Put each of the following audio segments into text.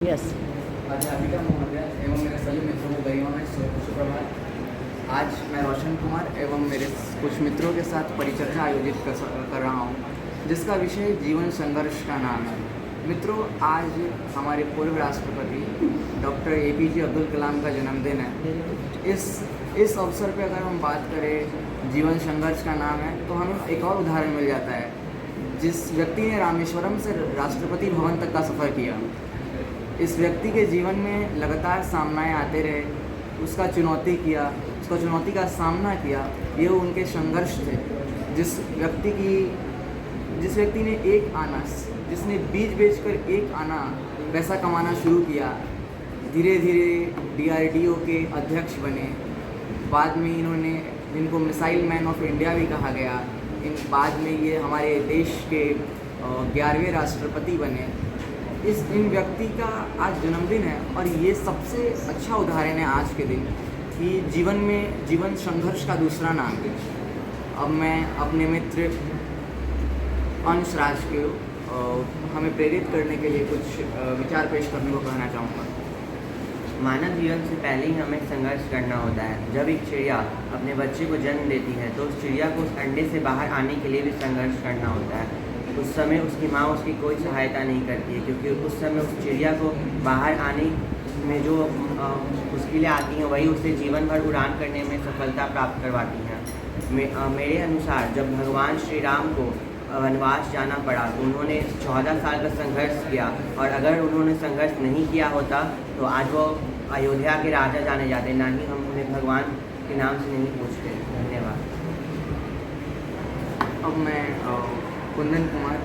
Yes. अध्यापिका महोदय एवं मेरे सभी मित्रों को गरिमामय सुप्रभात। आज मैं रोशन कुमार एवं मेरे कुछ मित्रों के साथ परिचर्चा आयोजित कर रहा हूँ, जिसका विषय जीवन संघर्ष का नाम है। मित्रों, आज हमारे पूर्व राष्ट्रपति डॉक्टर APJ अब्दुल कलाम का जन्मदिन है। इस अवसर पर अगर हम बात करें जीवन संघर्ष का नाम है, तो हमें एक और उदाहरण मिल जाता है। जिस व्यक्ति ने रामेश्वरम से राष्ट्रपति भवन तक का सफ़र किया, इस व्यक्ति के जीवन में लगातार सामनाएं आते रहे, उसका चुनौती का सामना किया। ये उनके संघर्ष थे। जिस व्यक्ति ने जिसने बीज बेचकर एक आना पैसा कमाना शुरू किया, धीरे धीरे DRDO के अध्यक्ष बने। बाद में इनको मिसाइल मैन ऑफ इंडिया भी कहा गया। बाद में ये हमारे देश के 11वें राष्ट्रपति बने। इन व्यक्ति का आज जन्मदिन है और ये सबसे अच्छा उदाहरण है आज के दिन कि जीवन संघर्ष का दूसरा नाम है। अब मैं अपने मित्र अंश राज के हमें प्रेरित करने के लिए कुछ विचार पेश करने को कहना चाहूँगा। मानव जीवन से पहले ही हमें संघर्ष करना होता है। जब एक चिड़िया अपने बच्चे को जन्म देती है तो उस चिड़िया को उस अंडे से बाहर आने के लिए भी संघर्ष करना होता है। उस समय उसकी माँ उसकी कोई सहायता नहीं करती है, क्योंकि उस समय उस चिड़िया को बाहर आने में जो मुश्किलें आती हैं वही उसे जीवन भर उड़ान करने में सफलता प्राप्त करवाती हैं। मेरे अनुसार जब भगवान श्री राम को वनवास जाना पड़ा तो उन्होंने 14 साल का संघर्ष किया, और अगर उन्होंने संघर्ष नहीं किया होता तो आज वो अयोध्या के राजा जाने जाते, ना ही हम उन्हें भगवान के नाम से नहीं पूछते। धन्यवाद। अब मैं कुंदन कुमार,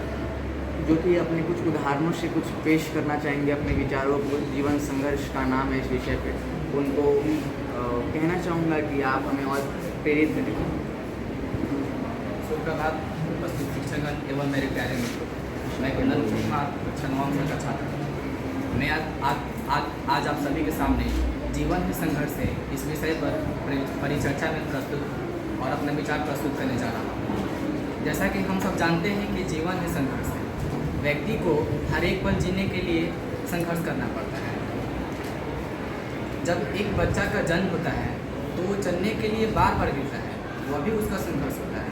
जो कि अपने कुछ उदाहरणों से कुछ पेश करना चाहेंगे अपने विचारों को। जीवन संघर्ष का नाम है इस विषय पे। उनको कहना चाहूँगा कि आप हमें और प्रेरित करें। सुप्रभात उपस्थित शिक्षकगण एवं मेरे प्यारे मित्रों। मैं कुंदन कुमार कक्षा 9 का छात्र हूँ। मैं आज आप सभी के सामने जीवन के संघर्ष से इस विषय पर परिचर्चा में प्रस्तुत और अपने विचार प्रस्तुत करने जा रहा हूँ। जैसा कि हम सब जानते हैं कि जीवन है संघर्ष है। व्यक्ति को हर एक पल जीने के लिए संघर्ष करना पड़ता है। जब एक बच्चा का जन्म होता है तो वो चलने के लिए बार बार गिरता है, वह भी उसका संघर्ष होता है।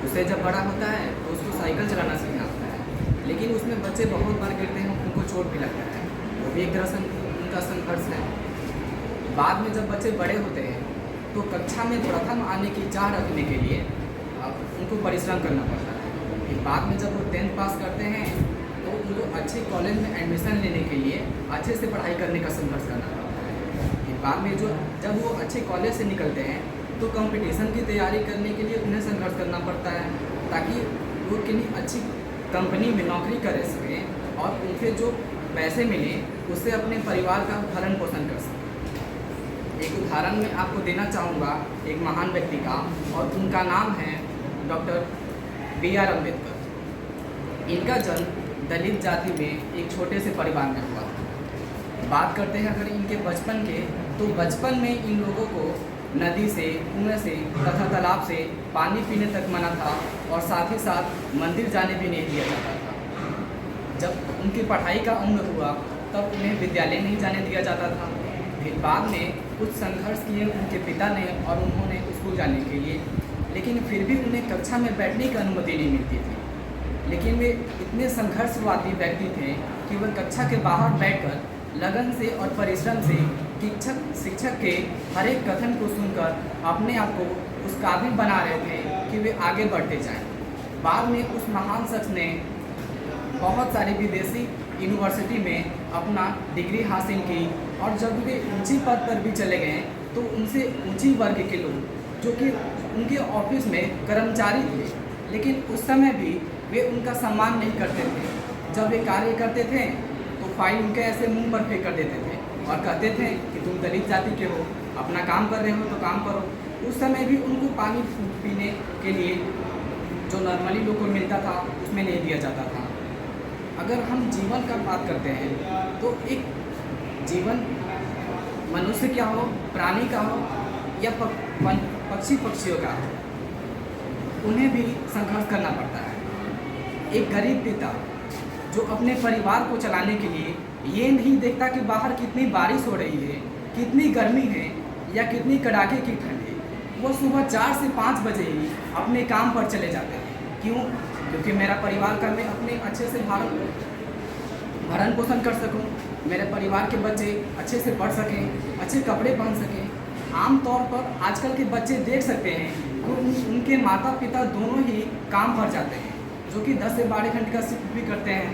उससे जब बड़ा होता है तो उसको साइकिल चलाना सीखना होता है, लेकिन उसमें बच्चे बहुत बार गिरते हैं, उनको चोट भी लगता है, वो भी एक तरह से उनका संघर्ष है। बाद में जब बच्चे बड़े होते हैं तो कक्षा में प्रथम आने की चाह रखने के लिए उनको परिश्रम करना पड़ता है। फिर बाद में जब वो 10th पास करते हैं तो उनको अच्छे कॉलेज में एडमिशन लेने के लिए अच्छे से पढ़ाई करने का संघर्ष करना पड़ता है। फिर बाद में जब वो अच्छे कॉलेज से निकलते हैं तो कंपटीशन की तैयारी करने के लिए उन्हें संघर्ष करना पड़ता है, ताकि वो किन्हीं अच्छी कंपनी में नौकरी कर सकें और उनसे जो पैसे मिले उससे अपने परिवार का भरण पोषण कर सकें। एक उदाहरण मैं आपको देना चाहूँगा एक महान व्यक्ति का, और उनका नाम है डॉक्टर BR अम्बेडकर। इनका जन्म दलित जाति में एक छोटे से परिवार में हुआ था। बात करते हैं अगर इनके बचपन के, तो बचपन में इन लोगों को नदी से, कुएं से तथा तालाब से पानी पीने तक मना था, और साथ ही साथ मंदिर जाने भी नहीं दिया जाता था। जब उनकी पढ़ाई का उम्र हुआ तब उन्हें विद्यालय नहीं जाने दिया जाता था। फिर बाद में कुछ संघर्ष किए उनके पिता ने और उन्होंने स्कूल जाने के लिए, लेकिन फिर भी उन्हें कक्षा में बैठने की अनुमति नहीं मिलती थी। लेकिन वे इतने संघर्षवादी व्यक्ति थे कि वह कक्षा के बाहर बैठकर लगन से और परिश्रम से शिक्षक के हर एक कथन को सुनकर अपने आप को उस काबिल बना रहे थे कि वे आगे बढ़ते जाएं। बाद में उस महान शख्स ने बहुत सारी विदेशी यूनिवर्सिटी में अपना डिग्री हासिल की, और जब वे ऊंची पद पर भी चले गए तो उनसे ऊंची वर्ग के लोग, जो कि उनके ऑफिस में कर्मचारी थे, लेकिन उस समय भी वे उनका सम्मान नहीं करते थे। जब वे कार्य करते थे तो फाइल उनके ऐसे मुंह पर फेंक कर देते थे और कहते थे कि तुम दलित जाति के हो, अपना काम कर रहे हो तो काम करो। उस समय भी उनको पानी पीने के लिए जो नॉर्मली लोगों को मिलता था उसमें नहीं दिया जाता था। अगर हम जीवन का बात करते हैं तो एक जीवन मनुष्य क्या हो, प्राणी का हो या पक्षियों का हो, उन्हें भी संघर्ष करना पड़ता है। एक गरीब पिता जो अपने परिवार को चलाने के लिए ये नहीं देखता कि बाहर कितनी बारिश हो रही है, कितनी गर्मी है या कितनी कड़ाके की ठंड है। वो सुबह 4 से 5 बजे ही अपने काम पर चले जाते हैं। क्यों? क्योंकि मेरा परिवार का मैं अपने अच्छे से भरण पोषण कर सकूं, मेरे परिवार के बच्चे अच्छे से पढ़ सकें, अच्छे कपड़े पहन सकें। आमतौर पर आजकल के बच्चे देख सकते हैं कि उनके माता पिता दोनों ही काम पर जाते हैं, जो कि 10 से 12 घंटे का शिफ्ट भी करते हैं।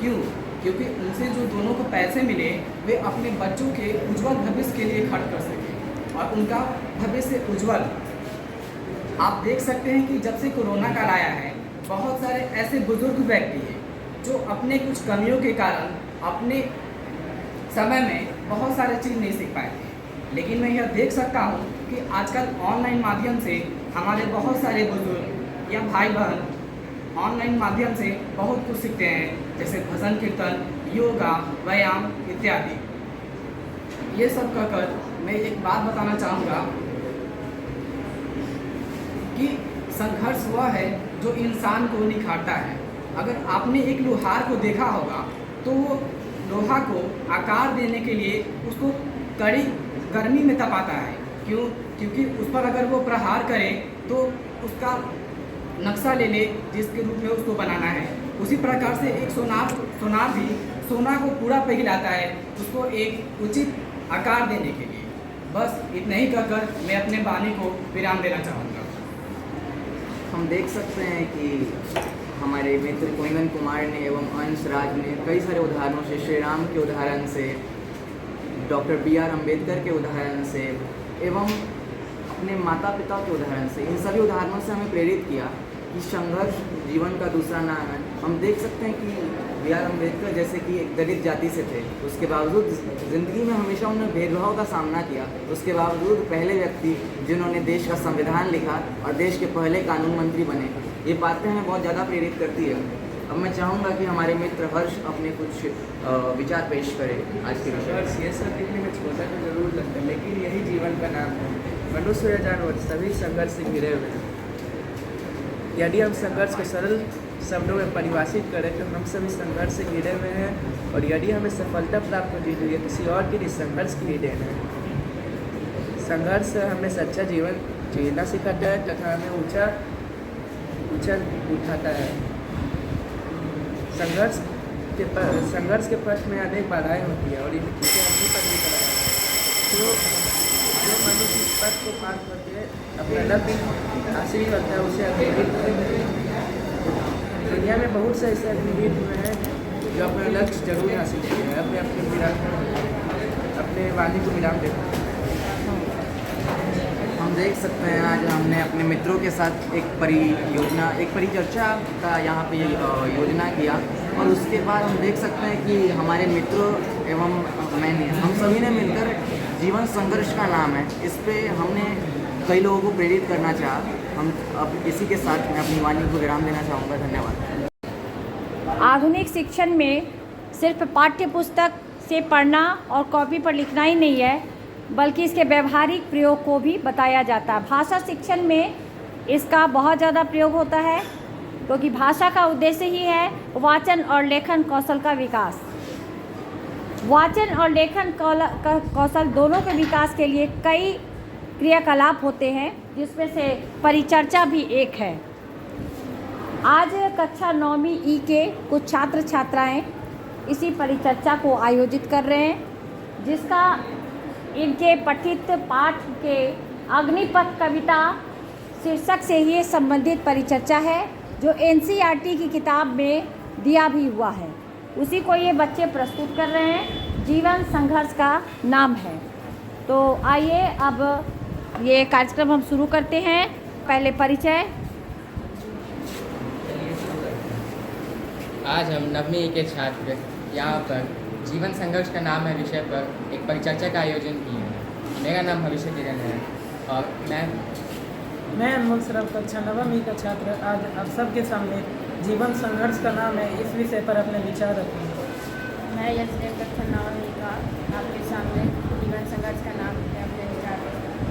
क्यों? क्योंकि उनसे जो दोनों को पैसे मिले वे अपने बच्चों के उज्जवल भविष्य के लिए खर्च कर सकें और उनका भविष्य उज्जवल। आप देख सकते हैं कि जब से कोरोना काल आया है, बहुत सारे ऐसे बुजुर्ग व्यक्ति हैं जो अपने कुछ कमियों के कारण अपने समय में बहुत सारे चीज़ नहीं सीख पाए थे। लेकिन मैं यह देख सकता हूँ कि आजकल ऑनलाइन माध्यम से हमारे बहुत सारे बुजुर्ग या भाई बहन ऑनलाइन माध्यम से बहुत कुछ सीखते हैं, जैसे भजन कीर्तन, योगा, व्यायाम इत्यादि। ये सब कहकर मैं एक बात बताना चाहूँगा कि संघर्ष वह है जो इंसान को निखारता है। अगर आपने एक लोहार को देखा होगा तो वो लोहा को आकार देने के लिए उसको कड़ी गर्मी में तपाता है। क्यों? क्योंकि उस पर अगर वो प्रहार करे तो उसका नक्शा ले ले जिसके रूप में उसको बनाना है। उसी प्रकार से एक सोनार भी सोना को पूरा पिघलाता है उसको एक उचित आकार देने के लिए। बस इतना ही कहकर मैं अपने वाणी को विराम देना चाहूँगा। हम देख सकते हैं कि हमारे मित्र कुंदन कुमार ने एवं अंश राज ने कई सारे उदाहरणों से, श्री राम के उदाहरण से, डॉक्टर BR अम्बेडकर के उदाहरण से एवं अपने माता पिता के उदाहरण से, इन सभी उदाहरणों से हमें प्रेरित किया कि संघर्ष जीवन का दूसरा नाम है। हम देख सकते हैं कि BR अम्बेडकर जैसे कि एक दलित जाति से थे, उसके बावजूद ज़िंदगी में हमेशा उन्होंने भेदभाव का सामना किया। उसके बावजूद पहले व्यक्ति जिन्होंने देश का संविधान लिखा और देश के पहले कानून मंत्री बने। ये बातें हमें बहुत ज़्यादा प्रेरित करती है। अब मैं चाहूँगा कि हमारे मित्र हर्ष अपने कुछ विचार पेश करें आज के विषय संघर्ष ये सब दिखने में छोटा तो जरूर लगता है, लेकिन यही जीवन का नाम है। मनुष्य या जानवर सभी संघर्ष से घिरे हुए हैं। यदि हम संघर्ष को सरल शब्दों में परिभाषित करें तो हम सभी संघर्ष से घिरे हुए हैं, और यदि हमें सफलता प्राप्त होती है तो यह किसी और के लिए संघर्ष की ही देन है। संघर्ष हमें सच्चा जीवन जीना सिखाता है तथा हमें ऊंचा उठाता है। संघर्ष के पथ में अनेक बाधाएं होती है और इसे अपनी पर भी करा जो मनुष्य इस पथ को पार करके अपना लक्ष्य हासिल करता है उसे अग्निवीर। दुनिया में बहुत से ऐसे अग्निवीर हुए हैं जो अपना लक्ष्य जरूर हासिल किए हैं। अपने वाणी को विराम देते हैं। हम देख सकते हैं आज हमने अपने मित्रों के साथ एक परिचर्चा का यहाँ पे योजना किया, और उसके बाद हम देख सकते हैं कि हमारे मित्रों एवं हम सभी ने मिलकर जीवन संघर्ष का नाम है, इस पे हमने कई लोगों को प्रेरित करना चाहा। हम अब इसी के साथ मैं अपनी वाणी को विराम देना चाहूँगा। धन्यवाद। आधुनिक शिक्षण में सिर्फ पाठ्य पुस्तक से पढ़ना और कॉपी पर लिखना ही नहीं है, बल्कि इसके व्यवहारिक प्रयोग को भी बताया जाता है। भाषा शिक्षण में इसका बहुत ज़्यादा प्रयोग होता है, क्योंकि भाषा का उद्देश्य ही है वाचन और लेखन कौशल का विकास। वाचन और लेखन कौशल दोनों के विकास के लिए कई क्रियाकलाप होते हैं, जिसमें से परिचर्चा भी एक है। आज कक्षा 9वीं ई के कुछ छात्र छात्राएं इसी परिचर्चा को आयोजित कर रहे हैं, जिसका इनके पठित पाठ के अग्निपथ कविता शीर्षक से ही संबंधित परिचर्चा है, जो NCERT की किताब में दिया भी हुआ है। उसी को ये बच्चे प्रस्तुत कर रहे हैं। जीवन संघर्ष का नाम है। तो आइए अब ये कार्यक्रम हम शुरू करते हैं। पहले परिचय। आज हम 9वीं के छात्र यहाँ पर जीवन संघर्ष का नाम है विषय पर एक परिचर्चा का आयोजन किए हैं। मेरा नाम भविष्य किरण है और मैं अनमोल श्रव कक्षा 9वीं का छात्र आज आप सबके सामने जीवन संघर्ष का नाम है इस विषय पर अपने विचार रखूँगा। मैं यशदेव कक्षा 9वीं का आपके सामने जीवन संघर्ष का नाम है अपने विचार रखूँगा।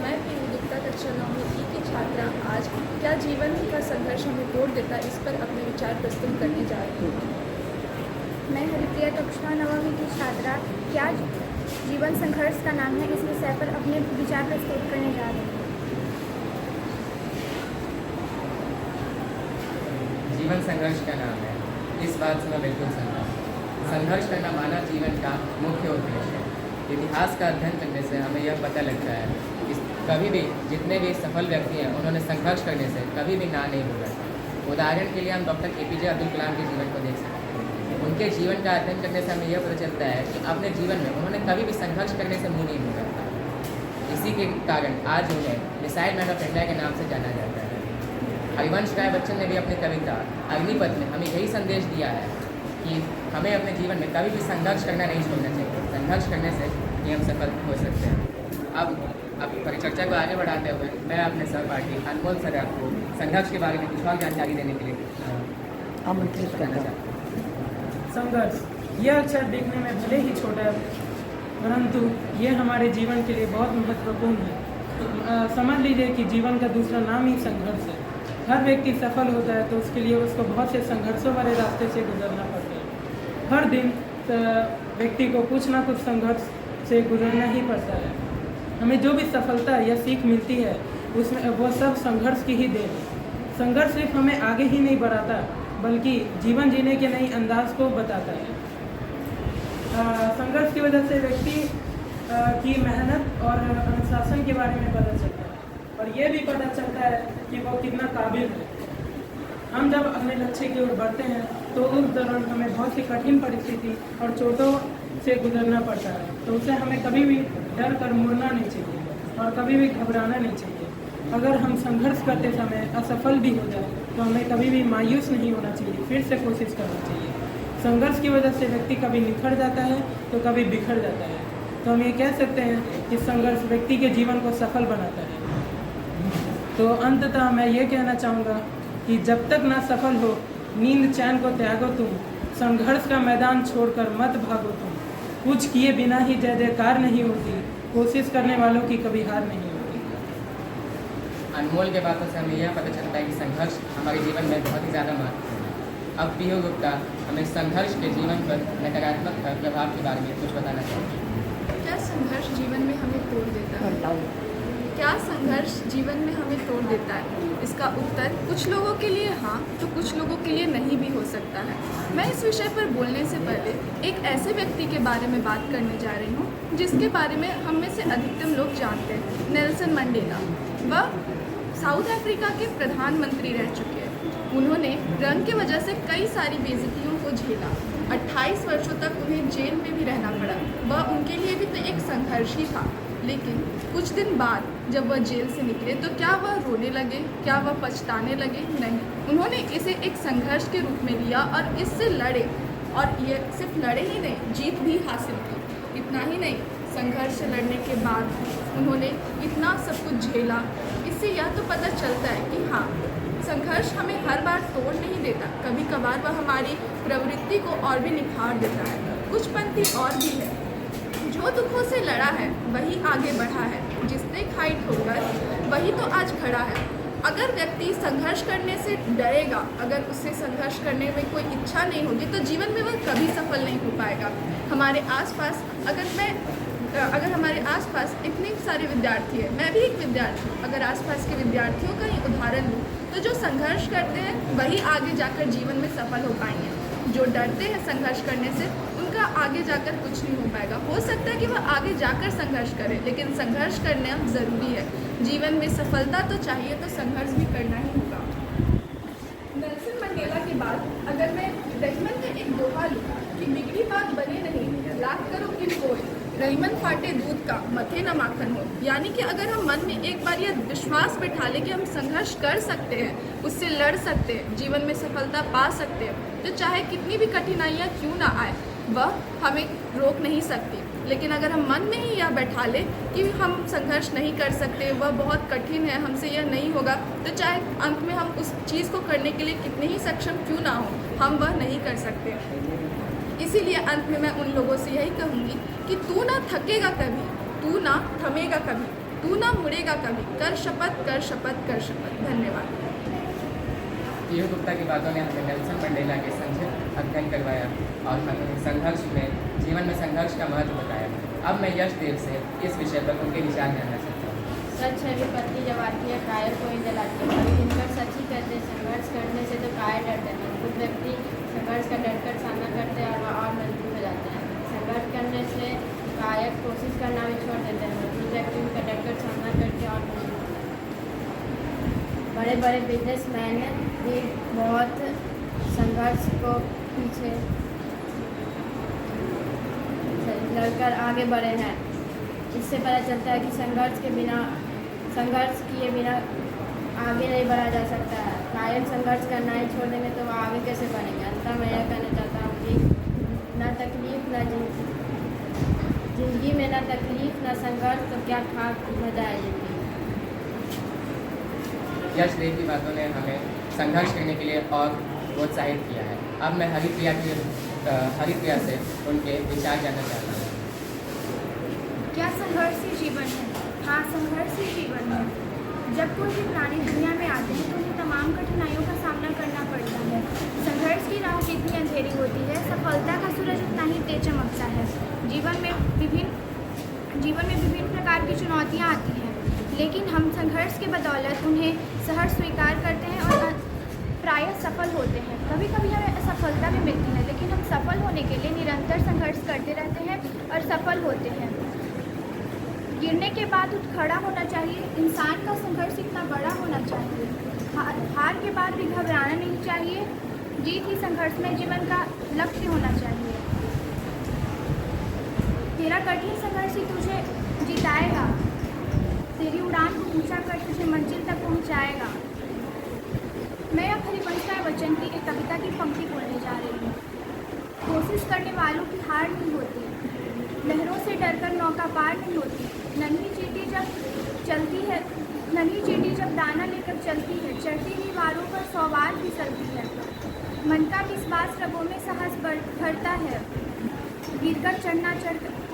मैं पीयू गुप्ता कक्षा 9वीं की छात्रा आज क्या जीवन का संघर्ष हमें तोड़ देता है इस पर अपने विचार प्रस्तुत करने जा रही हूँ। मैं हरिप्रिया कक्षा नवमी की छात्रा। क्या जीवन संघर्ष का नाम है, इस विषय पर अपने विचार प्रस्तुत करने जा रही हूँ। जीवन संघर्ष का नाम है, इस बात से मैं बिल्कुल सहमत हूँ। संघर्ष करना मानव जीवन का मुख्य उद्देश्य है। इतिहास का अध्ययन करने से हमें यह पता लगता है कि कभी भी जितने भी सफल व्यक्ति हैं उन्होंने संघर्ष करने से कभी भी ना नहीं बोला था। उदाहरण के लिए हम डॉक्टर APJ अब्दुल कलाम के जीवन को देख सकते हैं। उनके जीवन का अध्ययन करने से हमें यह पता चलता है कि अपने जीवन में उन्होंने कभी भी संघर्ष करने से मुँह नहीं मोड़ा था। इसी के कारण आज उन्हें मिसाइल मैन ऑफ इंडिया के नाम से जाना जाता है। हरिवंश राय बच्चन ने भी अपनी कविता अग्निपथ में हमें यही संदेश दिया है कि हमें अपने जीवन में कभी भी संघर्ष करना नहीं छोड़ना चाहिए। संघर्ष करने से ही हम सफल हो सकते हैं। अब परिचर्चा को आगे बढ़ाते हुए मैं अपने सहपाठी अनमोल सर को संघर्ष के बारे में कुछ और जानकारी देने के लिए आमंत्रित करना चाहता हूँ। संघर्ष, यह अक्षर देखने में भले ही छोटा है, परंतु ये हमारे जीवन के लिए बहुत महत्वपूर्ण है। समझ लीजिए कि जीवन का दूसरा नाम ही संघर्ष है। हर व्यक्ति सफल होता है तो उसके लिए उसको बहुत से संघर्षों वाले रास्ते से गुजरना पड़ता है। हर दिन व्यक्ति को कुछ ना कुछ संघर्ष से गुजरना ही पड़ता है। हमें जो भी सफलता या सीख मिलती है उसमें वो सब संघर्ष की ही देन है। संघर्ष सिर्फ हमें आगे ही नहीं बढ़ाता बल्कि जीवन जीने के नए अंदाज को बताता है। संघर्ष की वजह से व्यक्ति की मेहनत और अनुशासन के बारे में पता चलता है और ये भी पता चलता है कि वो कितना काबिल है। हम जब अपने लक्ष्य की ओर बढ़ते हैं तो उस दौरान हमें बहुत सी कठिन परिस्थिति और चोटों से गुजरना पड़ता है, तो उसे हमें कभी भी डर कर मुड़ना नहीं चाहिए और कभी भी घबराना नहीं चाहिए। अगर हम संघर्ष करते समय असफल भी हो जाए तो हमें कभी भी मायूस नहीं होना चाहिए, फिर से कोशिश करना चाहिए। संघर्ष की वजह से व्यक्ति कभी निखर जाता है तो कभी बिखर जाता है। तो हम ये कह सकते हैं कि संघर्ष व्यक्ति के जीवन को सफल बनाता है। तो अंततः मैं ये कहना चाहूँगा कि जब तक ना सफल हो नींद चैन को त्यागो तुम, संघर्ष का मैदान छोड़कर मत भागो तुम। कुछ किए बिना ही जय जयकार नहीं होती, कोशिश करने वालों की कभी हार नहीं होती। अनमोल के बातों से हमें यह पता चलता है कि संघर्ष हमारे जीवन में बहुत ही ज़्यादा महत्वपूर्ण है। अब पीयू गुप्ता हमें संघर्ष के जीवन पर नकारात्मक प्रभाव के बारे में कुछ बताना चाहेंगे। क्या संघर्ष जीवन में हमें तोड़ देता है? क्या संघर्ष जीवन में हमें तोड़ देता है? इसका उत्तर कुछ लोगों के लिए हाँ तो कुछ लोगों के लिए नहीं भी हो सकता है। मैं इस विषय पर बोलने से पहले एक ऐसे व्यक्ति के बारे में बात करने जा रही हूँ जिसके बारे में हम में से अधिकतम लोग जानते हैं, नेल्सन मंडेला। वह साउथ अफ्रीका के प्रधानमंत्री रह चुके हैं। उन्होंने रंग की वजह से कई सारी बेइज्जतियों को झेला। 28 वर्षों तक उन्हें जेल में भी रहना पड़ा। वह उनके लिए भी तो एक संघर्ष ही था। लेकिन कुछ दिन बाद जब वह जेल से निकले तो क्या वह रोने लगे, क्या वह पछताने लगे? नहीं, उन्होंने इसे एक संघर्ष के रूप में लिया और इससे लड़े, और ये सिर्फ लड़े ही नहीं, जीत भी हासिल की। इतना ही नहीं, संघर्ष से लड़ने के बाद उन्होंने इतना सब कुछ झेला। इससे यह तो पता चलता है कि हाँ, संघर्ष हमें हर बार तोड़ नहीं देता, कभी कभार वह हमारी प्रवृत्ति को और भी निखार देता है। कुछ पंक्ति और भी है, जो दुखों से लड़ा है वही आगे बढ़ा है, जिसने खाई ठोकर वही तो आज खड़ा है। अगर व्यक्ति संघर्ष करने से डरेगा, अगर उससे संघर्ष करने में कोई इच्छा नहीं होगी तो जीवन में वह कभी सफल नहीं हो पाएगा। हमारे आसपास अगर हमारे आसपास इतने सारे विद्यार्थी हैं, मैं भी एक विद्यार्थी हूँ, अगर आसपास के विद्यार्थियों का ही उदाहरण लूँ तो जो संघर्ष करते हैं वही आगे जाकर जीवन में सफल हो पाएंगे। जो डरते हैं संघर्ष करने से उनका आगे जाकर कुछ नहीं हो पाएगा। हो सकता है कि वह आगे जाकर संघर्ष करें, लेकिन संघर्ष करना ज़रूरी है। जीवन में सफलता तो चाहिए तो संघर्ष भी करना ही होगा। नेल्सन मंडेला के बाद अगर मैं रहीमन का एक दोहा लूँ कि बिगड़ी बात बने नहीं, लाख करो किन कोई, रहीमन फाटे दूध का मथे न माखन हो। यानी कि अगर हम मन में एक बार यह विश्वास बैठा लें कि हम संघर्ष कर सकते हैं, उससे लड़ सकते हैं, जीवन में सफलता पा सकते हैं, तो चाहे कितनी भी कठिनाइयाँ क्यों ना आए वह हमें रोक नहीं सकती। लेकिन अगर हम मन में ही यह बैठा लें कि हम संघर्ष नहीं कर सकते, वह बहुत कठिन है, हमसे यह नहीं होगा, तो चाहे अंत में हम उस चीज़ को करने के लिए कितने ही सक्षम क्यों ना हो, हम वह नहीं कर सकते। इसीलिए अंत में मैं उन लोगों से यही कहूँगी कि तू ना थकेगा कभी, तू ना थमेगा कभी, तू ना मुड़ेगा कभी, कर शपथ कर शपथ कर शपथ। धन्यवाद। पीयू गुप्ता की बातों ने हमें नेल्सन मंडेला के अध्ययन करवाया और हमें संघर्ष में जीवन में संघर्ष का महत्व बताया। अब मैं यशदेव से इस विषय पर उनके विचार जानना चाहता हूँ। सच है विपत्ति जब आती है कायर को ही जलाती है। कभी दिनकर सच ही कहते, संघर्ष करने से तो कायर डरते हैं। मजबूत व्यक्ति संघर्ष का डरकर सामना करते हैं और मजबूत हो जाते हैं। संघर्ष करने से कायर कोशिश करना भी छोड़ देते हैं। मजबूत व्यक्ति उनका डरकर सामना करके और मजबूत। बड़े बड़े बिजनेसमैन भी बहुत संघर्ष को पीछे लड़कर आगे बढ़े हैं। इससे पता चलता है कि संघर्ष किए बिना आगे नहीं बढ़ा जा सकता है। कायर संघर्ष करना ही छोड़ देंगे तो वो आगे कैसे बढ़ेंगे। अंततः मैं यह कहना चाहता हूँ कि न तकलीफ न जिंदगी में न तकलीफ न संघर्ष तो क्या खाक मजा है जिंदगी। यशदेव की बातों ने हमें संघर्ष करने के लिए और प्रोत्साहित किया है। अब मैं हरिप्रिया से उनके विचार जानना चाहता हूँ। क्या संघर्ष ही जीवन है? हाँ, संघर्ष ही जीवन है। जब कोई भी प्राणी दुनिया में आते हैं तो उन्हें तमाम कठिनाइयों का सामना करना पड़ता है। संघर्ष की राह जितनी अंधेरी होती है, सफलता का सूरज उतना ही तेज चमकता है। जीवन में विभिन्न प्रकार की चुनौतियाँ आती हैं, लेकिन हम संघर्ष के बदौलत उन्हें सहर्ष स्वीकार करते हैं और प्रायः सफल होते हैं। कभी कभी हमें असफलता भी मिलती है, लेकिन हम सफल होने के लिए निरंतर संघर्ष करते रहते हैं और सफल होते हैं। गिरने के बाद उठ खड़ा होना चाहिए। इंसान का संघर्ष इतना बड़ा होना चाहिए। हार के बाद भी घबराना नहीं चाहिए। जीत ही संघर्ष में जीवन का लक्ष्य होना चाहिए। तेरा कठिन संघर्ष ही तुझे जिताएगा। तेरी उड़ान को ऊंचा कर तुझे मंजिल तक पहुंचाएगा। मैं अब हरिवंश राय बच्चन की एक कविता की पंक्ति बोलने जा रही हूँ। कोशिश करने वालों की हार नहीं होती, लहरों से डरकर नौका पार नहीं होती। नन्ही चींटी जब दाना लेकर चलती है, चढ़ती ही वारों पर 100 बार फिसलती है। मन का विश्वास रगों में साहस भरता है।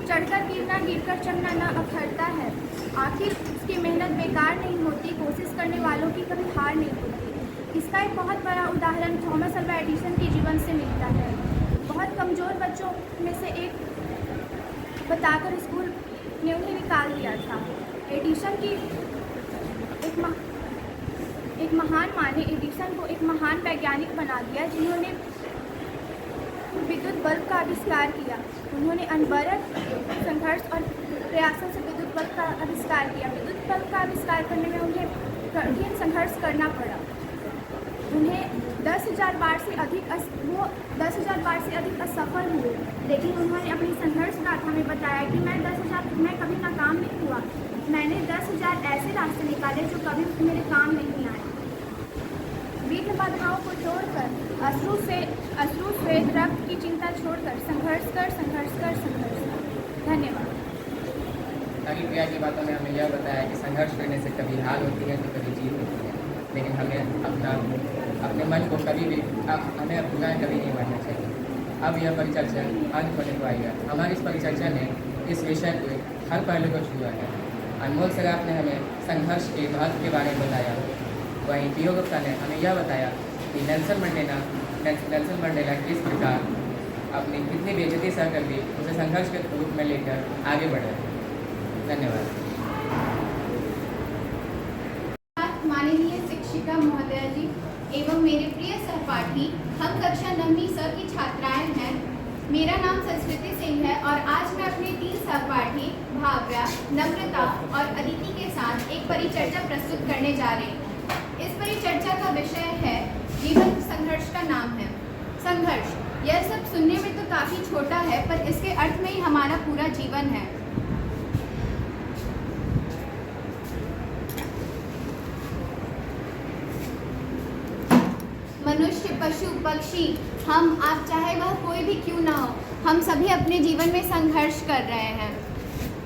चढ़कर गिरना, गिरकर चढ़ना न अखरता है। आखिर उसकी मेहनत बेकार नहीं होती, कोशिश करने वालों की कभी हार नहीं होती। इसका एक बहुत बड़ा उदाहरण थॉमस अल्वा एडिसन के जीवन से मिलता है। बहुत कमज़ोर बच्चों में से एक बताकर स्कूल ने उन्हें निकाल दिया था। एडिसन की एक महान माँ ने एडिसन को एक महान वैज्ञानिक बना दिया, जिन्होंने विद्युत बल्ब का आविष्कार किया। उन्होंने अनवरत संघर्ष और प्रयासों से विद्युत बल्ब का आविष्कार किया। विद्युत बल्ब का आविष्कार करने में उन्हें कठिन संघर्ष करना पड़ा। उन्हें 10,000 बार से अधिक असफल हुए, लेकिन उन्होंने अपनी संघर्ष गाथा में बताया कि मैं कभी नाकाम नहीं हुआ। मैंने 10,000 ऐसे रास्ते निकाले जो कभी मेरे काम नहीं आए। विघ्न बाधाओं को तोड़कर, अश्रु श्वेत रक्त की चिंता छोड़कर संघर्ष कर। धन्यवाद। हरिप्रिया की बातों ने हमें यह बताया कि संघर्ष करने से कभी हार होती है तो कभी जीत होती है, लेकिन हमें अपने मन को हमें अपना कभी नहीं मानना चाहिए। अब यह परिचर्चा अंत होने को आई है। हमारी इस परिचर्चा ने इस विषय के हर पहलू को छुआ है। अनमोल सराफ ने हमें संघर्ष के महत्व के बारे में बताया। वहीं पीओ गुप्ता ने हमें यह बताया कि नेल्सन मंडेला किस प्रकार अपनी कितनी बेइज्जती सह कर भी उसे संघर्ष के रूप में लेकर आगे बढ़े। धन्यवाद। माननीय शिक्षिका महोदया जी एवं मेरे प्रिय सहपाठी, हम कक्षा 9वीं स की छात्राएं हैं। मेरा नाम संस्कृति सिंह है और आज मैं अपने 3 सहपाठी भाव्या, नम्रता और अदिति के साथ एक परिचर्चा प्रस्तुत करने जा रही हूँ। इस परिचर्चा का विषय है जीवन संघर्ष का नाम है संघर्ष। यह सब सुनने में तो काफ़ी छोटा है, पर इसके अर्थ में ही हमारा पूरा जीवन है। मनुष्य, पशु, पक्षी, हम, आप, चाहे वह कोई भी क्यों ना हो, हम सभी अपने जीवन में संघर्ष कर रहे हैं।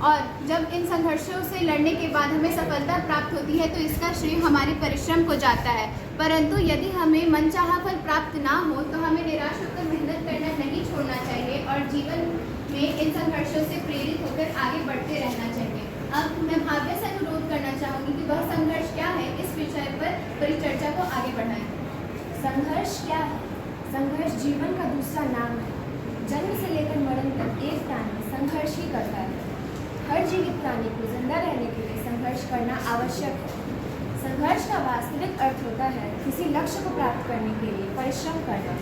और जब इन संघर्षों से लड़ने के बाद हमें सफलता प्राप्त होती है तो इसका श्रेय हमारे परिश्रम को जाता है। परंतु यदि हमें मनचाहा फल प्राप्त ना हो तो हमें निराश होकर मेहनत करना नहीं छोड़ना चाहिए और जीवन में इन संघर्षों से प्रेरित होकर आगे बढ़ते रहना चाहिए। अब मैं भाव्या से अनुरोध करना चाहूँगी कि वह संघर्ष क्या है, इस विषय पर परिचर्चा को आगे बढ़ाएं। संघर्ष क्या है? संघर्ष जीवन का दूसरा नाम है। जन्म से लेकर मरण तक एक प्राणी संघर्ष ही करता है। हर जीवित प्राणी को जिंदा रहने के लिए संघर्ष करना आवश्यक है। संघर्ष का वास्तविक अर्थ होता है किसी लक्ष्य को प्राप्त करने के लिए परिश्रम करना।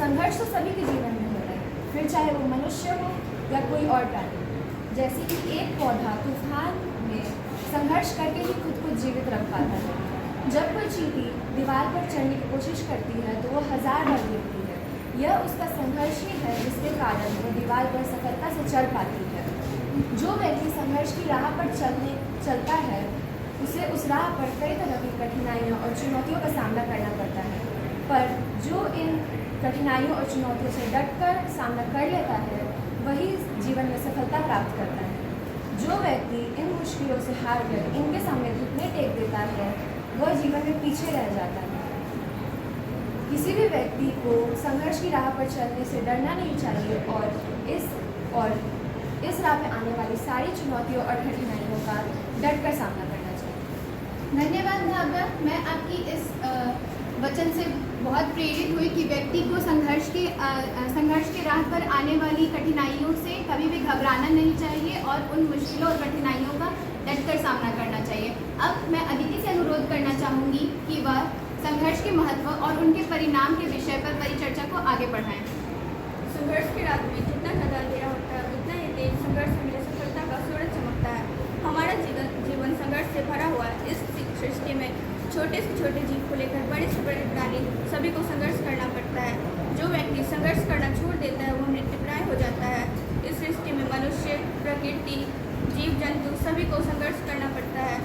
संघर्ष तो सभी के जीवन में होता है, फिर चाहे वो मनुष्य हो या कोई और प्राणी। जैसे कि एक पौधा तूफान में संघर्ष करके ही खुद को जीवित रख पाता है। जब कोई चींटी दीवार पर चढ़ने की कोशिश करती है तो वो 1000 बार गिरती है। यह उसका संघर्ष ही है जिसके कारण वो दीवार पर सफलता से चढ़ पाती है। जो व्यक्ति संघर्ष की राह पर चलता है उसे उस राह पर कई तरह की कठिनाइयों और चुनौतियों का सामना करना पड़ता है, पर जो इन कठिनाइयों और चुनौतियों से डटकर सामना कर लेता है वही जीवन में सफलता प्राप्त करता है। जो व्यक्ति इन मुश्किलों से हार कर इनके सामने घुटने टेक देता है वह जीवन में पीछे रह जाता है। किसी भी व्यक्ति को संघर्ष की राह पर चलने से डरना नहीं चाहिए और इस राह पे आने वाली सारी चुनौतियों और कठिनाइयों का डटकर सामना करना चाहिए। धन्यवाद भावना। मैं आपकी इस वचन से बहुत प्रेरित हुई कि व्यक्ति को संघर्ष के राह पर आने वाली कठिनाइयों से कभी भी घबराना नहीं चाहिए और उन मुश्किलों और कठिनाइयों का डटकर सामना करना चाहिए। अब मैं अदिति से अनुरोध करना चाहूँगी कि वह संघर्ष के महत्व और उनके परिणाम के विषय पर परिचर्चा को आगे बढ़ाएं। संघर्ष की रात में जितना ज़्यादा अंधेरा होता है उतना ही तेज संघर्ष से मिले सफलता का सूरज चमकता है। हमारा जीवन संघर्ष से भरा हुआ है। इस सृष्टि में छोटे से छोटे जीव को लेकर बड़े से बड़े प्राणी सभी को संघर्ष करना पड़ता है। जो व्यक्ति संघर्ष करना छोड़ देता है वो मृत्युप्राय हो जाता है। इस सृष्टि में मनुष्य, प्रकृति, जीव जंतु सभी को संघर्ष करना पड़ता है।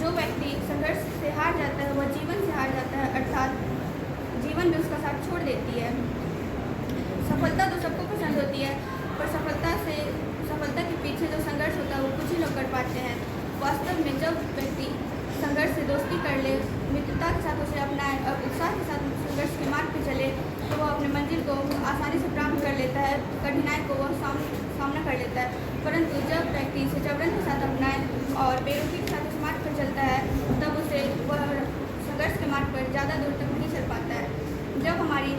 जो व्यक्ति संघर्ष से हार जाता है वह जीवन से हार जाता है, अर्थात जीवन भी उसका साथ छोड़ देती है। सफलता तो सबको पसंद होती है, पर सफलता के पीछे जो संघर्ष होता है वो कुछ ही लोग कर पाते हैं। वास्तव में जब व्यक्ति संघर्ष से दोस्ती कर ले, मित्रता के साथ उसे अपनाए और उत्साह के साथ संघर्ष के मार्ग पर चले तो वह अपने मंजिल को आसानी से प्राप्त कर लेता है, कठिनाई को वह सामना कर लेता है। परंतु जब व्यक्ति इसे जबरन के साथ अपनाए और बेरुखी के साथ इस मार्ग पर चलता है तब उसे वह संघर्ष के मार्ग पर ज़्यादा दूर तक नहीं चल पाता है। जब हमारी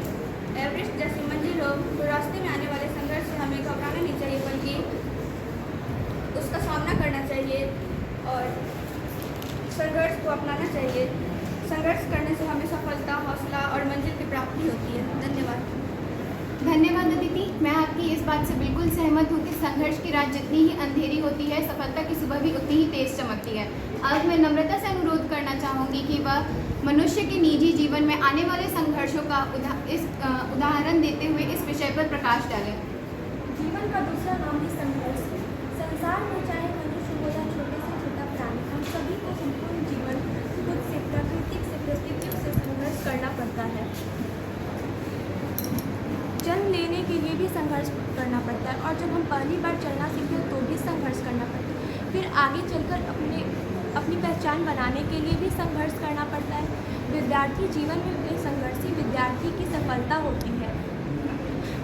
एवरेस्ट जैसी मंजिल हो तो रास्ते में आने वाले संघर्ष से हमें घबराना नहीं चाहिए बल्कि उसका सामना करना चाहिए और संघर्ष को अपनाना चाहिए। संघर्ष करने से हमें सफलता, हौसला और मंजिल की प्राप्ति होती है। धन्यवाद। धन्यवाद अदिति। मैं आपकी इस बात से बिल्कुल सहमत हूँ कि संघर्ष की रात जितनी ही अंधेरी होती है सफलता की सुबह भी उतनी ही तेज चमकती है। अब मैं नम्रता से अनुरोध करना चाहूँगी कि वह मनुष्य के निजी जीवन में आने वाले संघर्षों का उदाहरण देते हुए इस विषय पर प्रकाश डालें। जीवन का दूसरा नाम ही संघर्ष है। संसार में चाहे मनुष्य हो या छोटे से छोटा प्राणी, हम सभी को संपूर्ण जीवन खुद से, प्राकृतिक से, परिस्थितियों से संघर्ष करना पड़ता है। जन्म लेने के लिए भी संघर्ष करना पड़ता है और जब हम पहली बार चलना सीखते हैं तो भी संघर्ष करना पड़ता है। फिर आगे चलकर अपनी पहचान बनाने के लिए भी संघर्ष करना पड़ता है। विद्यार्थी जीवन में वे संघर्षी विद्यार्थी की सफलता होती है।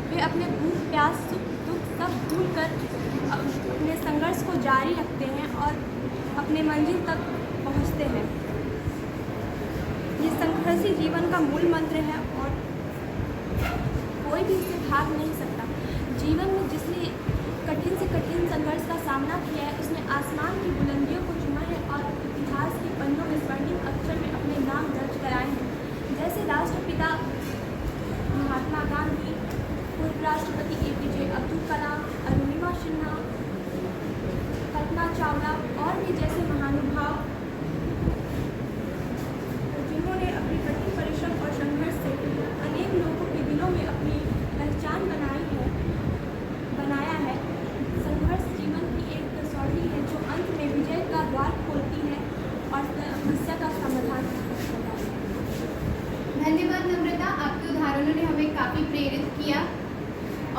वे अपने भूख, प्यास, सुख, दुख सब भूल कर अपने संघर्ष को जारी रखते हैं और अपने मंजिल तक पहुंचते हैं। ये संघर्षी जीवन का मूल मंत्र है और कोई भी इससे भाग नहीं सकता। जीवन में जिसने कठिन से कठिन संघर्ष का सामना किया है उसने आसमान की बुलंदियों को चुमा है और इतिहास के पन्नों में स्वर्णिम अक्षर में अपने नाम दर्ज कराए हैं। जैसे राष्ट्रपिता महात्मा गांधी, पूर्व राष्ट्रपति APJ अब्दुल कलाम, अरुणिमा सिन्हा, कल्पना चावला और भी जैसे महानुभाव जिन्होंने अपनी कठिन परिश्रम और संघर्ष से अनेक लोगों के दिलों में अपनी पहचान बनाया है। संघर्ष जीवन की एक कसौटी है जो अंत में विजय का द्वार खोलती है और समस्या का समाधान करता है। धन्यवाद नम्रता। आपके उदाहरणों ने हमें काफ़ी प्रेरित किया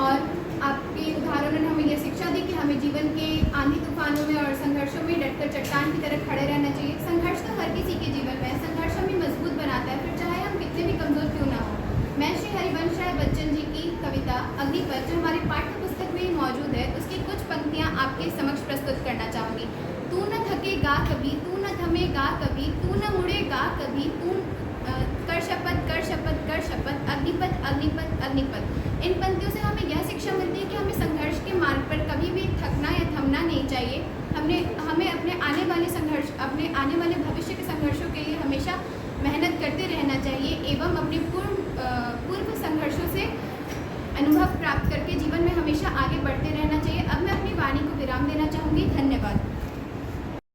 और आपके उदाहरणों ने हमें यह शिक्षा दी कि हमें जीवन के आंधी तूफानों में और संघर्षों में डटकर चट्टान की तरह खड़े रहना चाहिए। संघर्ष तो हर किसी के जीवन में है। संघर्ष हमें मजबूत बनाता है, फिर चाहे हम कितने भी कमज़ोर क्यों ना हो। मैं श्री हरिवंश राय बच्चन जी की कविता अग्निपथ जो हमारी पाठ्य पुस्तक में ही मौजूद है उसकी कुछ पंक्तियाँ आपके समक्ष प्रस्तुत करना चाहूँगी। तू न थकेगा कभी, तू न थमेगा कभी, तू न मुड़ेगा कभी, तू कर कर शपथ कर शपथ कर शपथ, अग्निपथ अग्निपथ अग्निपथ। इन पंक्तियों से हमें यह शिक्षा मिलती है कि हमें संघर्ष के मार्ग पर कभी भी थकना या थमना नहीं चाहिए। हमें अपने आने वाले भविष्य के संघर्षों के लिए हमेशा मेहनत करते रहना चाहिए एवं